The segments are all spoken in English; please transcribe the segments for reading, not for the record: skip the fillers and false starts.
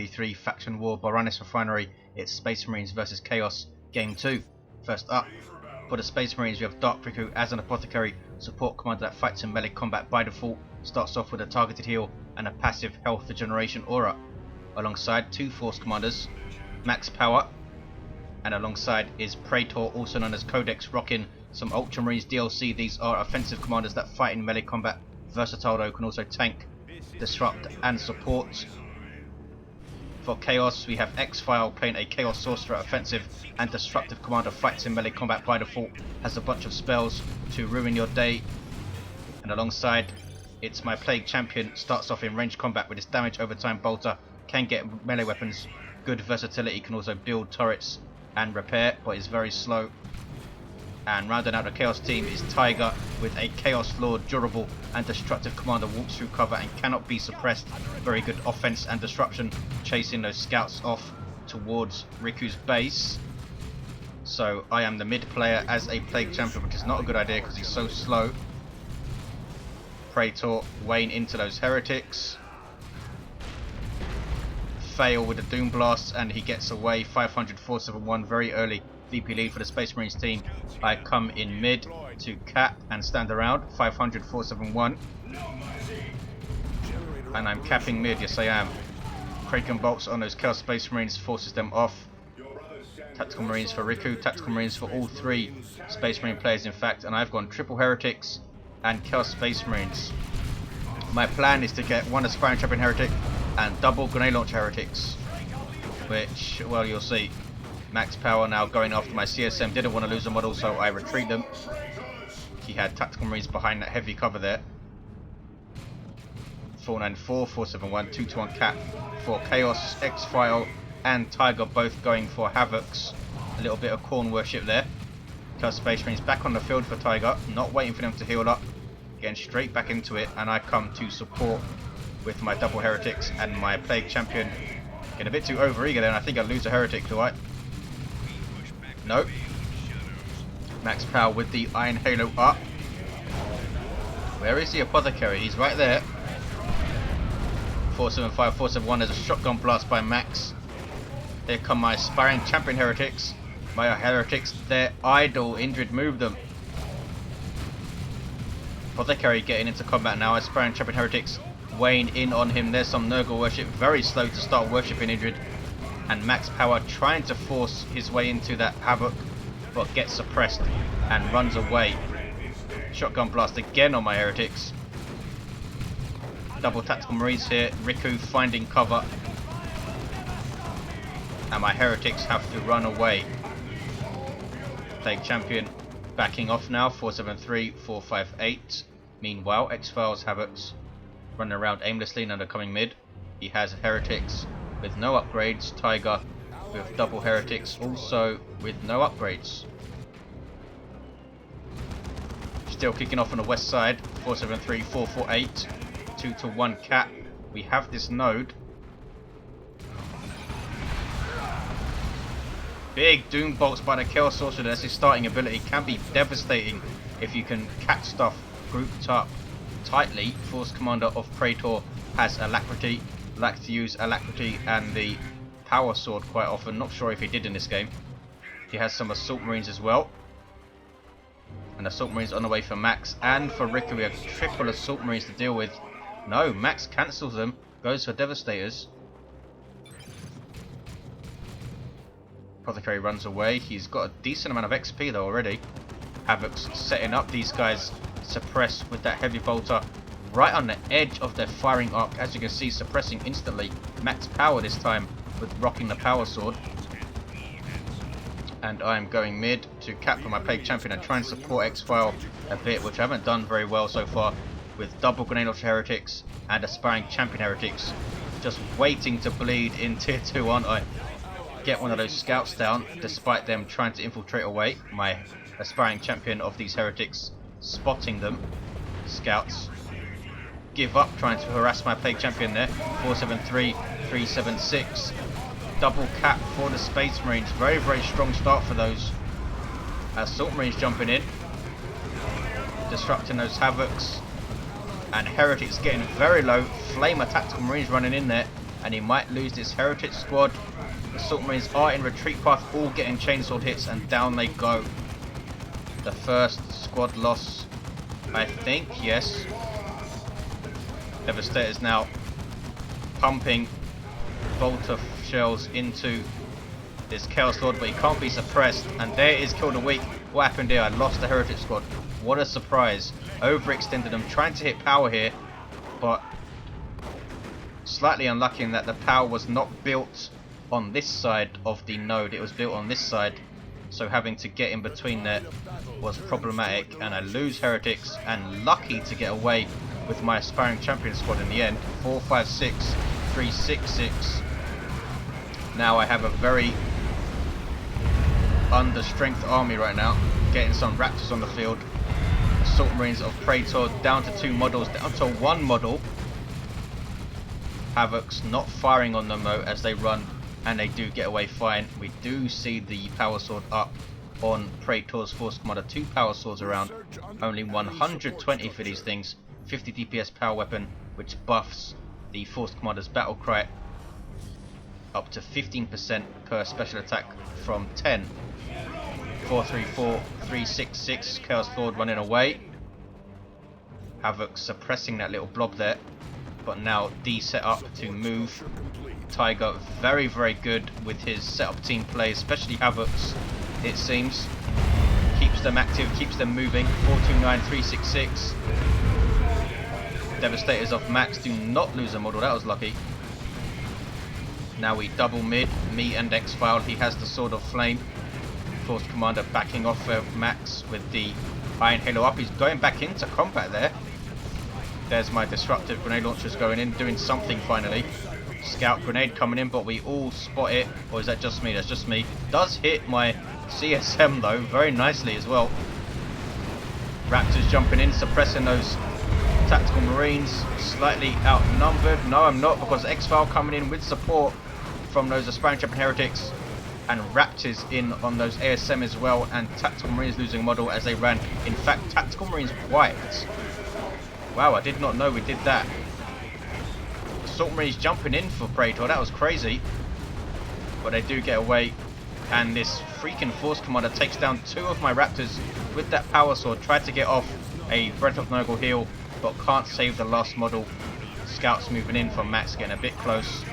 3v3 faction war Boranis Refinery. It's Space Marines versus Chaos Game 2. First up, for the Space Marines we have Dark Riku as an Apothecary, support commander that fights in melee combat by default, starts off with a targeted heal and a passive health regeneration aura. Alongside two Force commanders, max power, and alongside is Praetor, also known as Codex, rocking some Ultramarines DLC. These are offensive commanders that fight in melee combat, versatile though, can also tank, disrupt and support. For Chaos we have XPhial playing a Chaos Sorcerer, offensive and destructive commander, fights in melee combat by default, has a bunch of spells to ruin your day. And alongside it's my Plague Champion, starts off in ranged combat with his damage over time bolter, can get melee weapons, good versatility, can also build turrets and repair, but is very slow. And rounding out the Chaos team is Tyger with a Chaos Lord, durable and destructive commander, walks through cover and cannot be suppressed. Very good offense and disruption, chasing those scouts off towards Riku's base. So I am the mid player as a Plague Champion, which is not a good idea because he's so slow. Praetor weighing into those heretics. Fail with the Doom Blast and he gets away. 500 471, very early VP lead for the Space Marines team. I come in mid to cap and stand around. 500 471, and I'm capping mid. Yes I am. Kraken bolts on those Chaos Space Marines, forces them off. Tactical Marines for Riku, Tactical Marines for all three Space Marine players in fact, and I've gone triple heretics and Chaos Space Marines. My plan is to get one Aspiring Champion Heretic and double Grenade Launch Heretics, which, well, you'll see. Max power now going after my CSM, didn't want to lose a model so I retreat them. He had Tactical Marines behind that heavy cover there. 494, 471, 2-1 cap for Chaos, XPhial and Tyger both going for Havocs. A little bit of Corn worship there. Chaos Space Marines back on the field for Tyger, not waiting for them to heal up, getting straight back into it, and I come to support with my double heretics and my Plague Champion. Getting a bit too overeager there, and I think I'll lose a heretic, do I? Nope. Max power with the Iron Halo up. Where is the Apothecary? He's right there. 475, 471, there's a shotgun blast by Max. Here come my Aspiring Champion Heretics. My heretics, they're idle. Indrid, move them. Apothecary getting into combat now. Aspiring Champion Heretics weighing in on him. There's some Nurgle worship, very slow to start worshipping Indrid. And Max power trying to force his way into that Havoc, but gets suppressed and runs away. Shotgun blast again on my heretics. Double Tactical Marines here. Riku finding cover. And my heretics have to run away. Plague Champion backing off now. 473, 458. Meanwhile, XPhial's Havocs running around aimlessly, now they're coming mid. He has heretics with no upgrades. Tyger with double heretics, also with no upgrades. Still kicking off on the west side. 473, 448. 2-1 cap. We have this node. Big Doom Bolts by the Chaos Sorcerer. That's his starting ability. Can be devastating if you can catch stuff grouped up tightly. Force Commander of Praetor has Alacrity. Likes to use Alacrity and the Power Sword quite often. Not sure if he did in this game. He has some Assault Marines as well. And Assault Marines on the way for Max. And for Riku we have triple Assault Marines to deal with. No, Max cancels them. Goes for Devastators. Apothecary runs away. He's got a decent amount of XP though already. Havoc's setting up. These guys suppress with that heavy bolter right on the edge of their firing arc. As you can see, suppressing instantly. Max power this time with rocking the Power Sword. And I'm going mid to cap for my Plague Champion and try and support XPhial a bit, which I haven't done very well so far, with double Grenade Launcher Heretics and Aspiring Champion Heretics. Just waiting to bleed in tier 2, aren't I? Get one of those scouts down despite them trying to infiltrate away. My Aspiring Champion of these heretics spotting them. Scouts give up trying to harass my Plague Champion there. 473, 376. Double cap for the Space Marines. Very, very strong start for those. Assault Marines jumping in, disrupting those Havocs. And Heretics getting very low. Flamer Tactical Marines running in there. and he might lose this Heritage squad. Assault Marines are in retreat path, all getting chainsword hits, and down they go. The first squad loss, I think, yes. Devastator's now pumping Volta shells into this Chaos Lord, but he can't be suppressed, and there is Kill the Weak. What happened here? I lost the Heritage squad. What a surprise. Overextended them, trying to hit power here, but slightly unlucky in that the power was not built on this side of the node, it was built on this side, so having to get in between there was problematic, and I lose Heretics, and lucky to get away with my aspiring champion squad in the end. 4, 5, 6, 3, 6, 6. Now I have a very under strength army right now, getting some Raptors on the field. Assault Marines of Praetor down to 2 models, down to 1 model. Havoc's not firing on them though as they run, and they do get away fine. We do see the power sword up on Praetor's Force Commander. 2 power swords around, only 120 for these things. 50 DPS power weapon, which buffs the Force Commander's battle cry up to 15% per special attack from 10. 4, 3, 4, 3, 6, 6. Chaos Lord running away. Havoc suppressing that little blob there, but now D set up to move. Tyger very, very good with his setup team play, especially Havoc's, it seems. Keeps them active, keeps them moving. 429, 366. Devastators of Max do not lose a model, that was lucky. Now we double mid, me and XPhial. He has the Sword of Flame. Force Commander backing off of Max with the Iron Halo up. He's going back into combat there. There's my disruptive grenade launchers going in, doing something finally. Scout grenade coming in, but we all spot it. Or is that just me? That's just me. Does hit my CSM though, very nicely as well. Raptors jumping in, suppressing those tactical Marines. Slightly outnumbered. No, I'm not, because XPhial coming in with support from those aspiring champion Heretics. And Raptors in on those ASM as well, and Tactical Marines losing a model as they ran. In fact, Tactical Marines wiped. Wow, I did not know we did that. Assault Marines jumping in for Praetor, that was crazy. But they do get away, and this freaking Force Commander takes down 2 of my Raptors with that power sword. Tried to get off a Breath of Nurgle heal, but can't save the last model. Scouts moving in from Max, getting a bit close.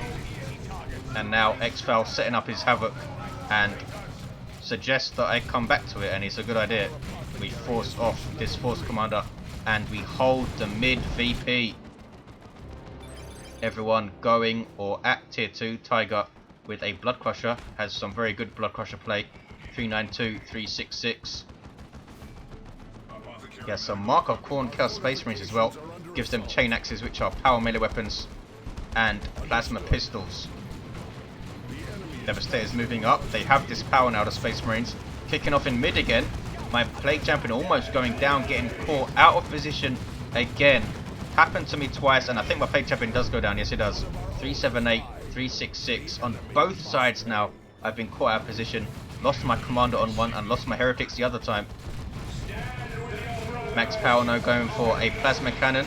And now XPhial setting up his Havoc and suggests that I come back to it, and it's a good idea. We force off this Force Commander and we hold the mid VP. Everyone going or at tier 2. Tyger with a Blood Crusher has some very good Blood Crusher play. 392, 366. He has some Mark of Khorne Chaos Space Marines as well. Gives them chain axes, which are power melee weapons, and plasma pistols. Devastators moving up. They have this power now, the Space Marines. Kicking off in mid again. My Plague Champion almost going down, getting caught out of position again. Happened to me twice, and I think my Plague Champion does go down. Yes, it does. 378, 366 on both sides now. I've been caught out of position. Lost my Commander on one and lost my Heretics the other time. Max power now going for a Plasma Cannon.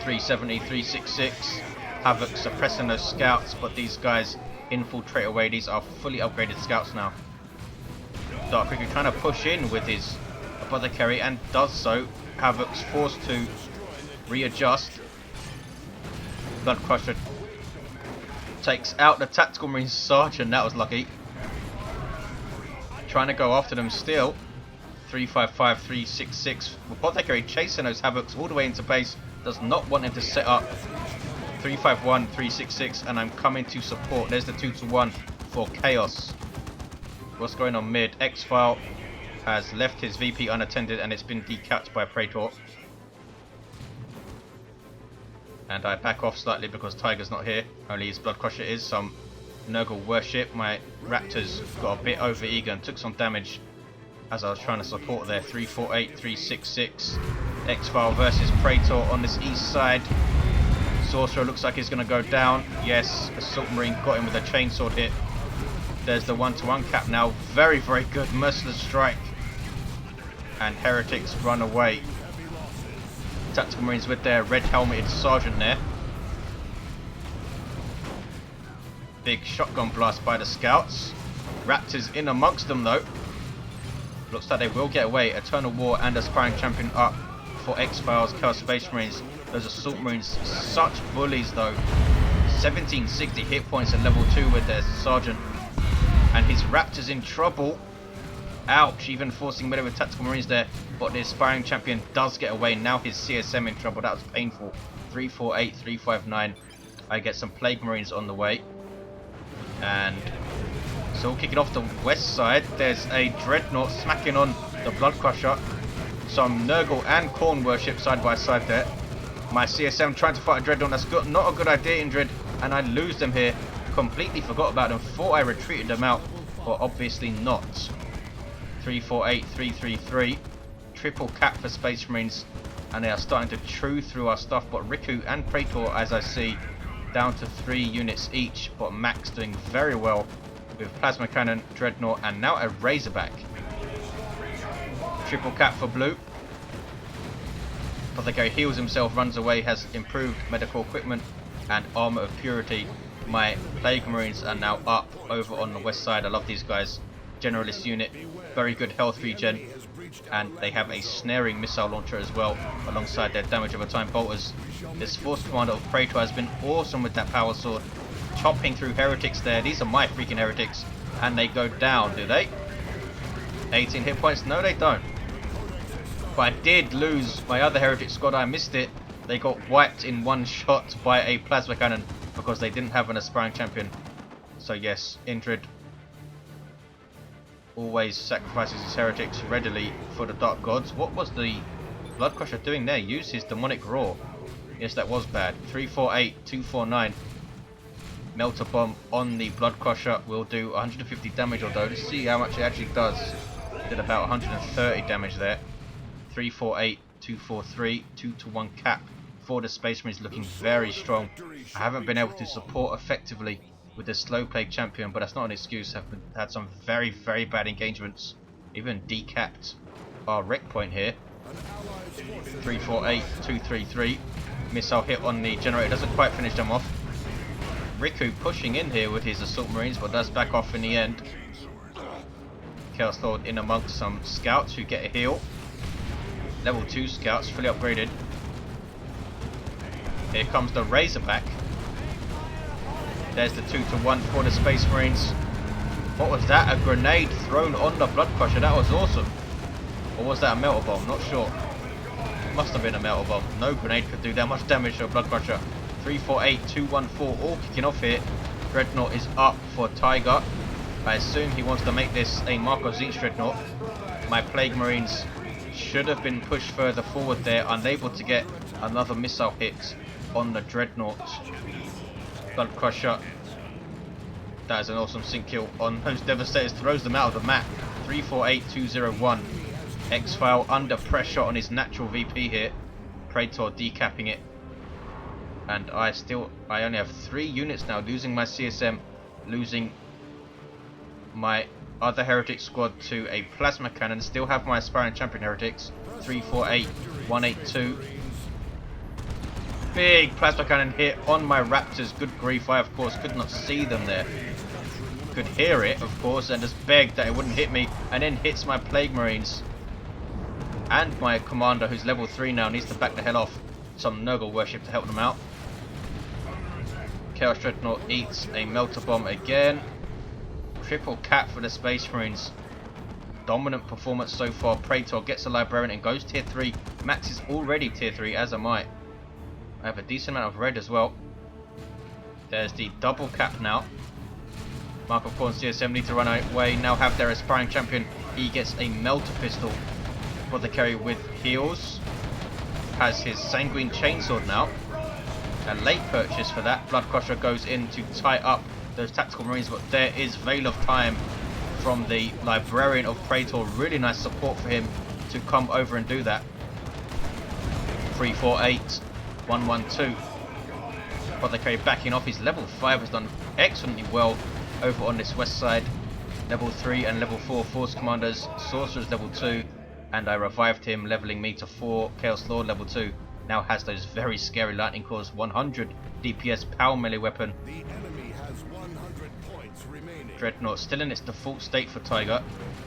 370, 366. Havoc suppressing those scouts, but these guys infiltrate away. These are fully upgraded scouts now. Dark Riku trying to push in with his Apothecary, and does so. Havoc's forced to readjust. Blood Crusher takes out the Tactical Marine Sergeant, that was lucky. Trying to go after them still. 355, 366. Apothecary chasing those Havocs all the way into base. Does not want him to set up. 351, 366, and I'm coming to support. There's the 2-to-1 for Chaos. What's going on mid? XPhial has left his VP unattended, and it's been decapped by Praetor. And I back off slightly because Tyger's not here. Only his Blood Crusher is. Some Nurgle worship. My Raptors got a bit over eager and took some damage as I was trying to support there. 348, 366. XPhial versus Praetor on this east side. Sorcerer looks like he's going to go down. Yes, Assault Marine got him with a chainsword hit. There's the 1-to-1 cap now. Very, very good. Merciless Strike. And Heretics run away. Tactical Marines with their red helmeted sergeant there. big shotgun blast by the scouts. Raptors in amongst them though. Looks like they will get away. Eternal War and Aspiring Champion up for XPhial's Chaos Space Marines. Those Assault Marines, such bullies though. 1760 hit points at level 2 with their Sergeant. And his Raptors in trouble. Ouch, even forcing melee with Tactical Marines there. But the Aspiring Champion does get away. Now his CSM in trouble. That was painful. 348, 359. I get some Plague Marines on the way. And so kicking off the west side, there's a Dreadnought smacking on the Blood Crusher. Some Nurgle and Khorne worship side by side there. My CSM trying to fight a Dreadnought. That's not a good idea, Indrid. And I lose them here. Completely forgot about them. Thought I retreated them out, but obviously not. 348, 333. Triple cap for Space Marines. And they are starting to chew through our stuff. But Riku and Praetor, as I see, down to 3 units each. But Max doing very well with Plasma Cannon, Dreadnought, and now a Razorback. Triple cap for blue. Apothecary heals himself, runs away, has improved medical equipment and armor of purity. My Plague Marines are now up over on the west side. I love these guys. Generalist unit, very good health regen, and they have a snaring missile launcher as well alongside their damage over time bolters. This Force Commander of Praetor has been awesome with that power sword, chopping through heretics there. These are my freaking heretics, and they go down, do they? 18 hit points? No, they don't. But I did lose my other heretic squad. I missed it. They got wiped in one shot by a plasma cannon because they didn't have an Aspiring Champion. So yes, Indrid always sacrifices his heretics readily for the Dark Gods. What was the Blood Crusher doing there? Use his Demonic Roar. Yes, that was bad. 348, 249. Melter Bomb on the Blood Crusher will do 150 damage, although let's see how much it actually does. Did about 130 damage there. 348, 243, 2-to-1 cap for the Space Marines, looking very strong. I haven't been able to support effectively with the Slow Plague Champion, but that's not an excuse. I've had some very, very bad engagements. Even decapped our wreck point here. 348, 233. Missile hit on the generator, doesn't quite finish them off. Riku pushing in here with his Assault Marines, but does back off in the end. Chaos Lord in amongst some scouts who get a heal. Level 2 scouts, fully upgraded. Here comes the Razorback. There's the 2-to-1 for the Space Marines. What was that? A grenade thrown on the Blood Crusher. That was awesome. Or was that a Melter Bomb? Not sure. Must have been a Melter Bomb. No grenade could do that much damage to a Blood Crusher. 348, 214, all kicking off here. Dreadnought is up for Tyger. I assume he wants to make this a Marco Zinch Dreadnought. My Plague Marines should have been pushed further forward there, unable to get another missile hit on the Dreadnought. Blood Crusher. That is an awesome sync kill on those Devastators, throws them out of the map. 348, 201. XPhial under pressure on his natural VP here. Praetor decapping it. And I only have 3 units now, losing my CSM, losing my other heretic squad to a plasma cannon. Still have my Aspiring Champion heretics. 348, 182. Big plasma cannon hit on my Raptors. Good grief, I of course could not see them there. Could hear it of course and just begged that it wouldn't hit me, and then hits my Plague Marines. And my commander, who's level 3 now, needs to back the hell off. Some Nurgle worship to help them out. Chaos Dreadnought eats a Melter Bomb again. Triple cap for the Space Marines. Dominant performance so far. Praetor gets a Librarian and goes tier 3. Max is already tier 3, as am I. I have a decent amount of red as well. There's the double cap now. Mark of Khorne CSM need to run away. Now have their Aspiring Champion. He gets a Melter Pistol. Apothecary with heals. Has his Sanguine Chainsword now. A late purchase for that. Blood Crusher goes in to tie up those Tactical Marines, but there is Veil of Time from the Librarian of Praetor. Really nice support for him to come over and do that. 348, 112. Apothecary backing off. His level 5 has done excellently well over on this west side. Level 3 and level 4 Force Commanders. Sorcerer's level 2, and I revived him, leveling me to 4. Chaos Lord level 2. Now has those very scary Lightning Claws, 100 DPS power melee weapon. Dreadnought still in its default state for Tyger.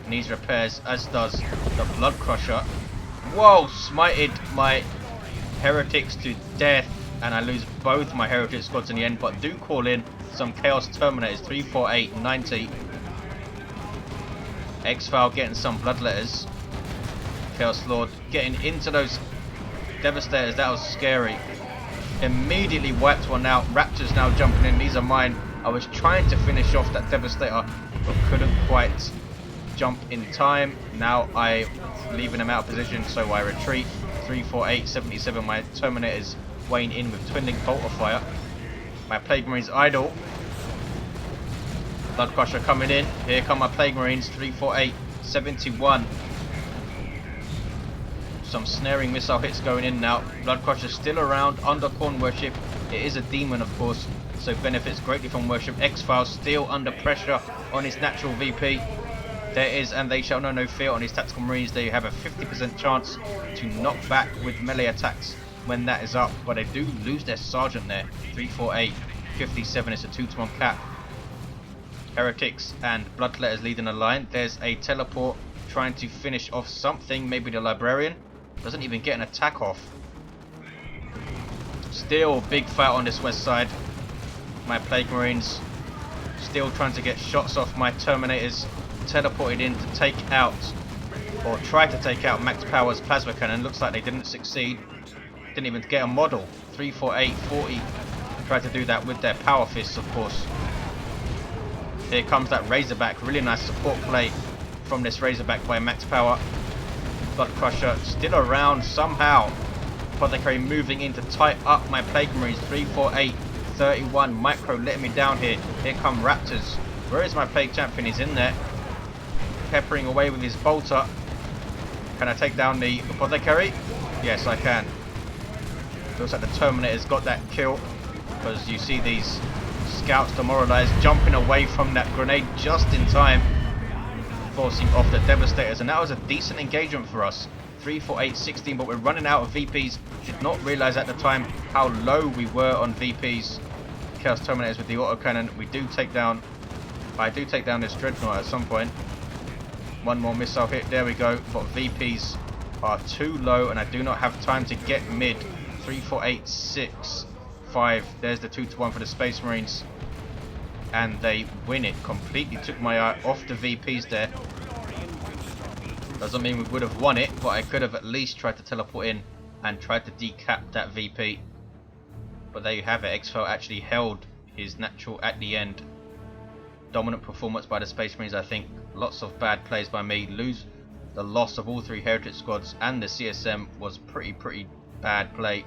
Needs repairs, as does the Blood Crusher. Whoa! Smited my heretics to death, and I lose both my heretic squads in the end, but do call in some Chaos Terminators. 3, 4, 8, 90. XPhial getting some Bloodletters. Chaos Lord getting into those Devastators. That was scary. Immediately wiped one out. Raptors now jumping in. These are mine. I was trying to finish off that Devastator, but couldn't quite jump in time. Now I'm leaving them out of position, so I retreat. 3, 4, 8, 77. My Terminators weighing in with Twin Link Bolter Fire. My Plague Marines idle. Blood Crusher coming in. Here come my Plague Marines. 3, 4, 8, 71. Some snaring missile hits going in now. Blood Crusher still around under Corn Worship. It is a demon, of course, so benefits greatly from Worship. XPhial still under pressure on his natural VP. There is, and they shall know no fear on his tactical marines. They have a 50% chance to knock back with melee attacks when that is up, but they do lose their sergeant there. 3, 4, 8, 57. It's a 2-to-1 cap. Heretics and Bloodletters leading the line. There's a teleport trying to finish off something, maybe the Librarian. Doesn't even get an attack off. Still big fight on this west side. My Plague Marines still trying to get shots off my Terminators. Teleported in to take out, or try to take out, Max Power's Plasma Cannon. Looks like they didn't succeed. Didn't even get a model. 3, 4, 8, 40. Tried to do that with their Power Fists, of course. Here comes that Razorback. Really nice support play from this Razorback by Max Power. Blood Crusher still around somehow. Apothecary moving in to tie up my Plague Marines. 3, 4, 8, 31. Micro letting me down here. Here come Raptors. Where is my Plague Champion? He's in there. Peppering away with his bolter. Can I take down the Apothecary? Yes, I can. Looks like the Terminator's got that kill, because you see these scouts demoralized, jumping away from that grenade just in time, forcing off the Devastators, and that was a decent engagement for us. 3, 4, 8, 16, but we're running out of VPs. Did not realize at the time how low we were on VPs. Chaos Terminators with the autocannon. I do take down this Dreadnought at some point. One more missile hit, there we go, but VPs are too low and I do not have time to get mid. 3, 4, 8, 6, 5. There's the 2-to-1 for the Space Marines. And they win it. Completely took my eye off the VPs there. Doesn't mean we would have won it, but I could have at least tried to teleport in and tried to decap that VP. But there you have it. XPhial actually held his natural at the end. Dominant performance by the Space Marines, I think. Lots of bad plays by me. The loss of all 3 Heritage squads and the CSM was pretty bad play.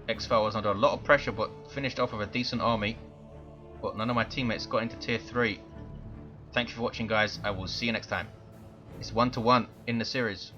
XPhial was under a lot of pressure but finished off with a decent army. But none of my teammates got into tier 3. Thank you for watching, guys. I will see you next time. It's 1-to-1 in the series.